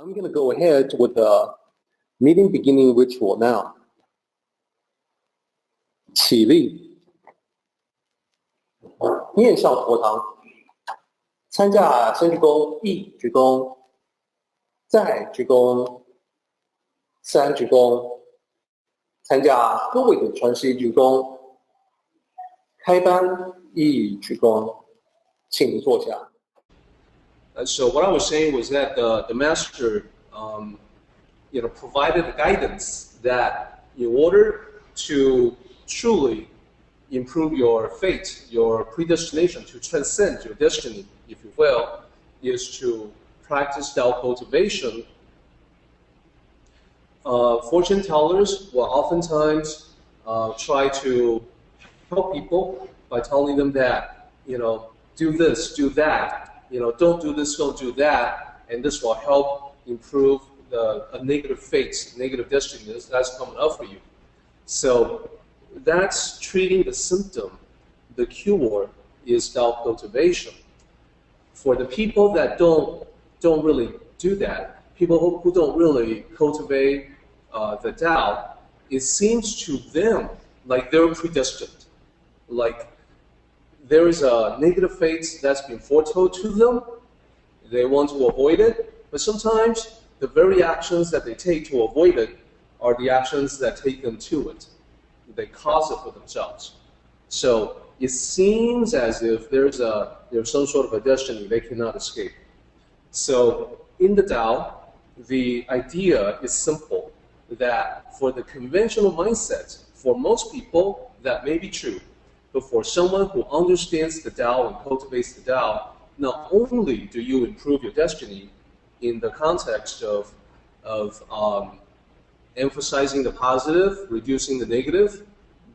I'm going to go ahead with the meeting beginning ritual now. 起立，面向佛堂，参加先鞠躬，一鞠躬，再鞠躬，三鞠躬，参加各位的传习鞠躬，开班一鞠躬，请坐下。So what I was saying was that the master, provided the guidance that in order to truly improve your fate, your predestination, to transcend your destiny, if you will, is to practice Tao cultivation. Fortune tellers will oftentimes try to help people by telling them that, do this, do that. Don't do this, don't do that, and this will help improve a negative fate, negative destiny that's coming up for you. So that's treating the symptom. The cure is self-cultivation. For the people that don't really do that, people who don't really cultivate the Tao, it seems to them like they're predestined, like there is a negative fate that's been foretold to them. They want to avoid it, but sometimes the very actions that they take to avoid it are the actions that take them to it. They cause it for themselves. So it seems as if there's some sort of a destiny they cannot escape. So in the Tao, the idea is simple, that for the conventional mindset, for most people, that may be true. But for someone who understands the Tao and cultivates the Tao, not only do you improve your destiny in the context of emphasizing the positive, reducing the negative,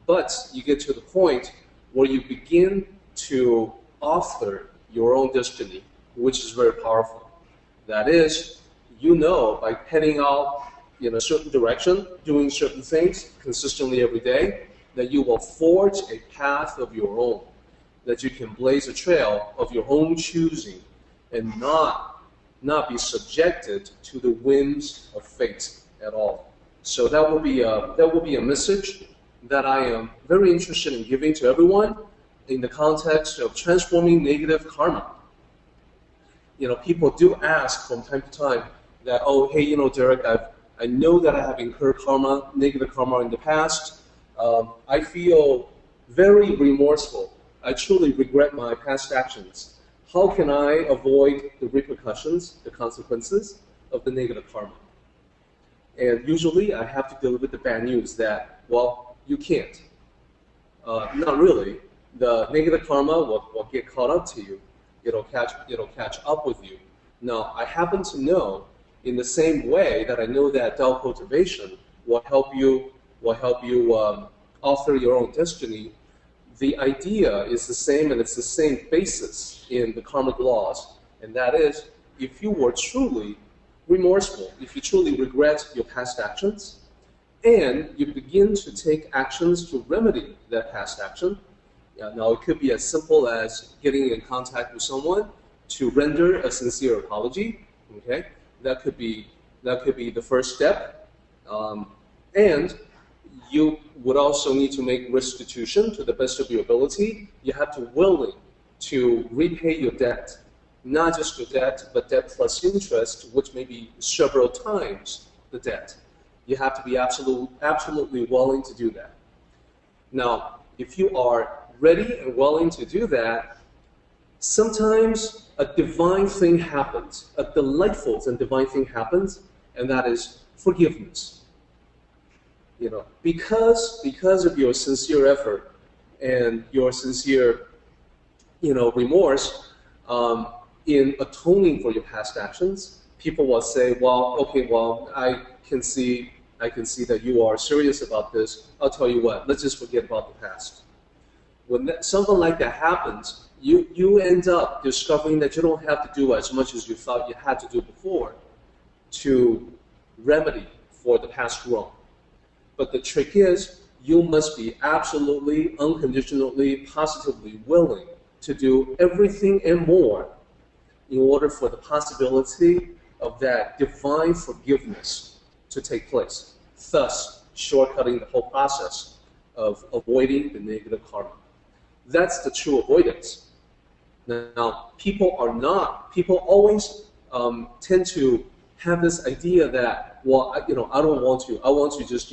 but you get to the point where you begin to author your own destiny, which is very powerful. That is, by heading out in a certain direction, doing certain things consistently every day, that you will forge a path of your own, that you can blaze a trail of your own choosing and not be subjected to the whims of fate at all. So that will be a message that I am very interested in giving to everyone in the context of transforming negative karma. People do ask from time to time that, oh, hey, Derek, I know that I have incurred karma, negative karma in the past. I feel very remorseful. I truly regret my past actions. How can I avoid the repercussions, the consequences of the negative karma? And usually I have to deliver the bad news that, well, you can't. Not really. The negative karma will get caught up to you. It'll catch up with you. Now, I happen to know, in the same way that I know that Tao cultivation will help you author your own destiny, the idea is the same, and it's the same basis in the karmic laws, and that is, if you were truly remorseful, if you truly regret your past actions, and you begin to take actions to remedy that past action, now it could be as simple as getting in contact with someone to render a sincere apology, okay? That could be the first step, and you would also need to make restitution to the best of your ability. You have to be willing to repay your debt, not just your debt, but debt plus interest, which may be several times the debt. You have to be absolutely willing to do that. Now, if you are ready and willing to do that, sometimes a divine thing happens, a delightful and divine thing happens, and that is forgiveness. Because of your sincere effort and your sincere, remorse in atoning for your past actions, people will say, well, okay, well, I can see that you are serious about this. I'll tell you what, let's just forget about the past. When something like that happens, you end up discovering that you don't have to do as much as you thought you had to do before to remedy for the past wrong. But the trick is, you must be absolutely, unconditionally, positively willing to do everything and more in order for the possibility of that divine forgiveness to take place, thus shortcutting the whole process of avoiding the negative karma. That's the true avoidance. Now, people always tend to have this idea that, well, I don't want to. I want to just,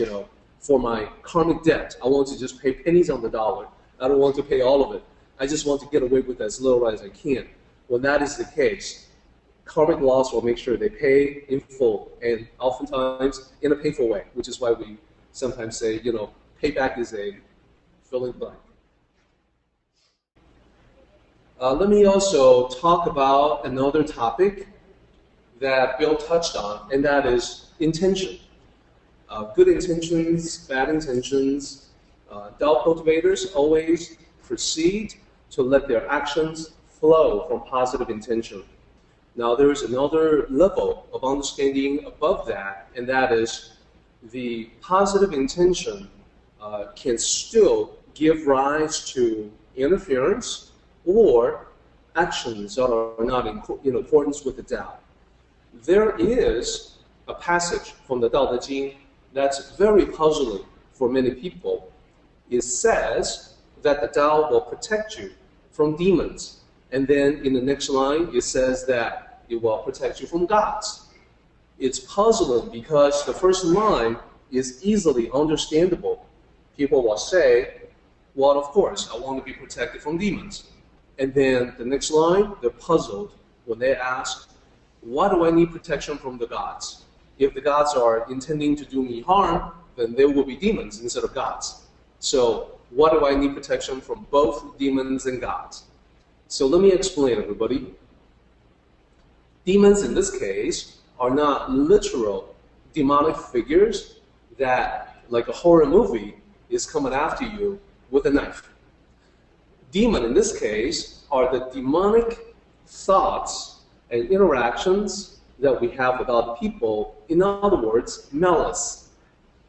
for my karmic debt, I want to just pay pennies on the dollar. I don't want to pay all of it. I just want to get away with as little as I can. When that is the case, karmic laws will make sure they pay in full, and oftentimes in a painful way, which is why we sometimes say, payback is a fill in the blank. Let me also talk about another topic that Bill touched on, and that is intention. Good intentions, bad intentions. Tao cultivators always proceed to let their actions flow from positive intention. Now, there is another level of understanding above that, and that is the positive intention can still give rise to interference or actions that are not in accordance with the Tao. There is a passage from the Tao Te Ching that's very puzzling for many people. It says that the Tao will protect you from demons. And then in the next line, it says that it will protect you from gods. It's puzzling because the first line is easily understandable. People will say, well, of course, I want to be protected from demons. And then the next line, they're puzzled when they ask, why do I need protection from the gods? If the gods are intending to do me harm, then there will be demons instead of gods. So why do I need protection from both demons and gods? So let me explain, everybody. Demons in this case are not literal demonic figures that, like a horror movie, is coming after you with a knife. Demon in this case are the demonic thoughts and interactions that we have with other people. In other words, malice,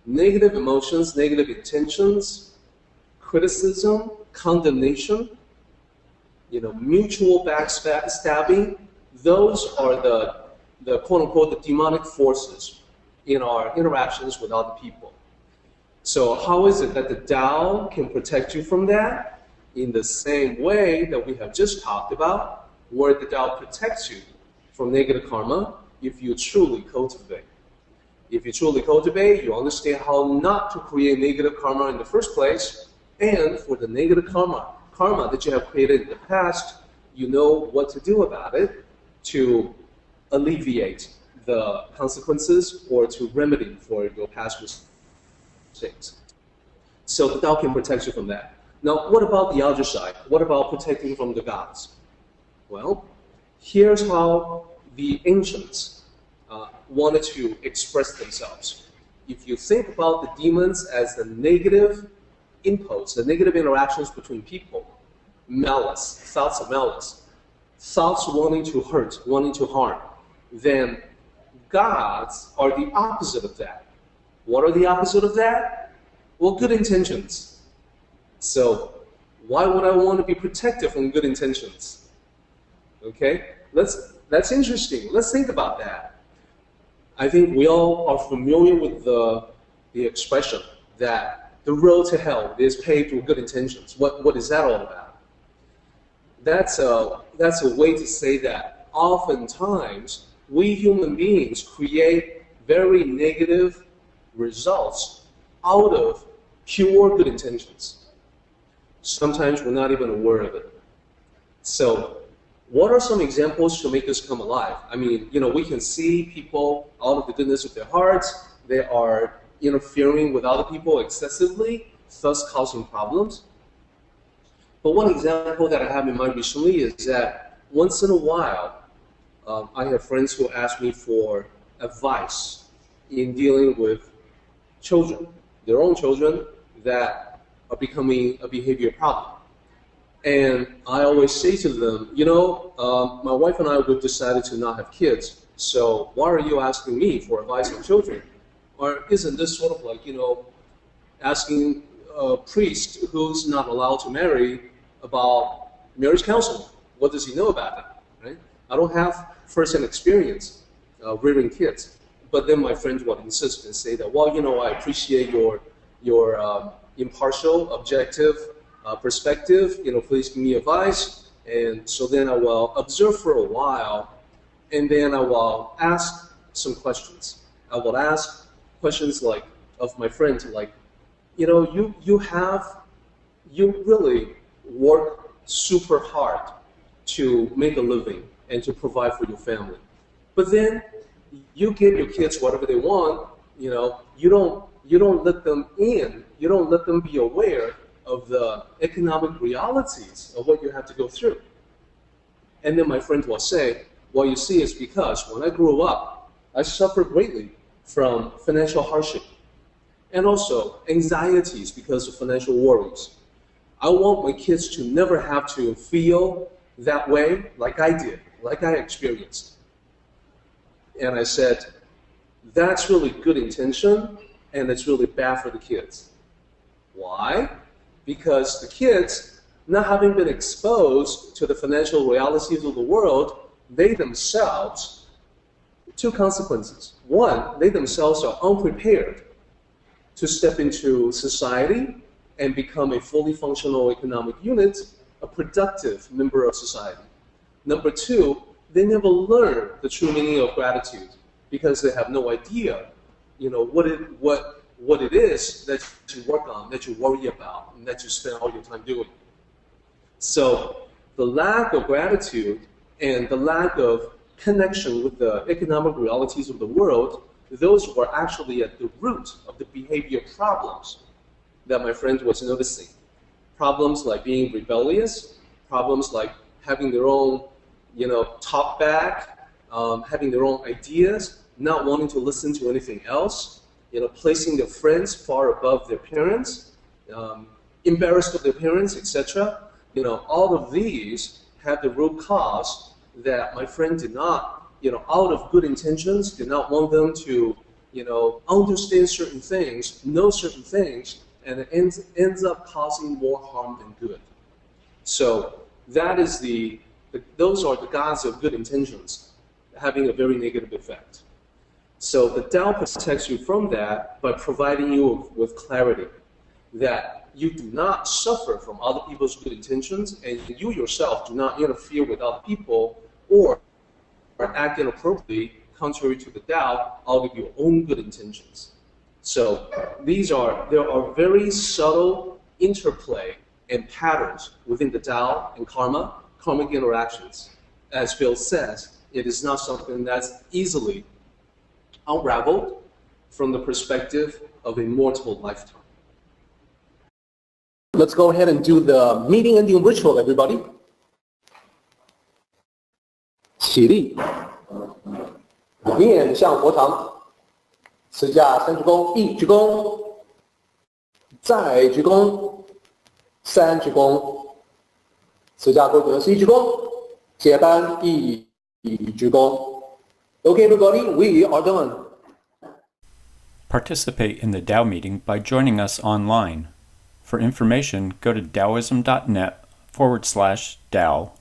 negative emotions, negative intentions, criticism, condemnation, mutual backstabbing. Those are the quote-unquote the demonic forces in our interactions with other people. So how is it that the Tao can protect you from that? In the same way that we have just talked about, where the Tao protects you from negative karma if you truly cultivate. If you truly cultivate, you understand how not to create negative karma in the first place, and for the negative karma that you have created in the past, you know what to do about it to alleviate the consequences or to remedy for your past mistakes. So the Tao can protect you from that. Now, what about the other side? What about protecting from the gods? Well, here's how the ancients wanted to express themselves. If you think about the demons as the negative inputs, the negative interactions between people, malice, thoughts of malice, thoughts wanting to hurt, wanting to harm, then gods are the opposite of that. What are the opposite of that? Well, good intentions. So why would I want to be protected from good intentions? Okay, that's interesting. Let's think about that. I think we all are familiar with the expression that the road to hell is paved with good intentions. What is that all about? That's a way to say that oftentimes we human beings create very negative results out of pure good intentions. Sometimes we're not even aware of it. So what are some examples to make this come alive? I mean, we can see people out of the goodness of their hearts, they are interfering with other people excessively, thus causing problems. But one example that I have in mind recently is that once in a while, I have friends who ask me for advice in dealing with children, their own children that are becoming a behavior problem. And I always say to them, my wife and I would decided to not have kids, so why are you asking me for advice on children? Or isn't this sort of like, asking a priest who's not allowed to marry about marriage counseling? What does he know about it, right? I don't have first-hand experience. rearing kids. But then my friends would insist and say that, well, I appreciate your impartial, objective perspective. Please give me advice. And so then I will observe for a while, and then I will ask some questions. I will ask questions like of my friend, like, you really work super hard to make a living and to provide for your family. But then you give your kids whatever they want, you don't let them in, you don't let them be aware of the economic realities of what you have to go through. And then my friend will say, well, you see, it's because when I grew up, I suffered greatly from financial hardship and also anxieties because of financial worries. I want my kids to never have to feel that way like I did, like I experienced. And I said, that's really good intention, and it's really bad for the kids. Why? Because the kids, not having been exposed to the financial realities of the world, they themselves, two consequences. One, they themselves are unprepared to step into society and become a fully functional economic unit, a productive member of society. Number two, they never learn the true meaning of gratitude because they have no idea, what it is that you work on, that you worry about, and that you spend all your time doing. So the lack of gratitude and the lack of connection with the economic realities of the world, those were actually at the root of the behavior problems that my friend was noticing. Problems like being rebellious, problems like having their own, talk back, having their own ideas, not wanting to listen to anything else, placing their friends far above their parents, embarrassed of their parents, etc. All of these had the root cause that my friend did not, out of good intentions, did not want them to, understand certain things, know certain things, and it ends up causing more harm than good. So that is those are the gods of good intentions, having a very negative effect. So the Tao protects you from that by providing you with clarity, that you do not suffer from other people's good intentions, and you yourself do not interfere with other people or act inappropriately contrary to the Tao out of your own good intentions. So there are very subtle interplay and patterns within the Tao and karmic interactions. As Phil says, it is not something that's easily unraveled from the perspective of a mortal lifetime. Let's go ahead and do the meeting ending ritual, everybody. 起立，面向佛堂，持下三鞠躬，一鞠躬，再鞠躬，三鞠躬，持下规则是一鞠躬，接班一鞠躬。Okay, everybody, we are done. Participate in the Tao meeting by joining us online. For information, go to Taoism.net/Tao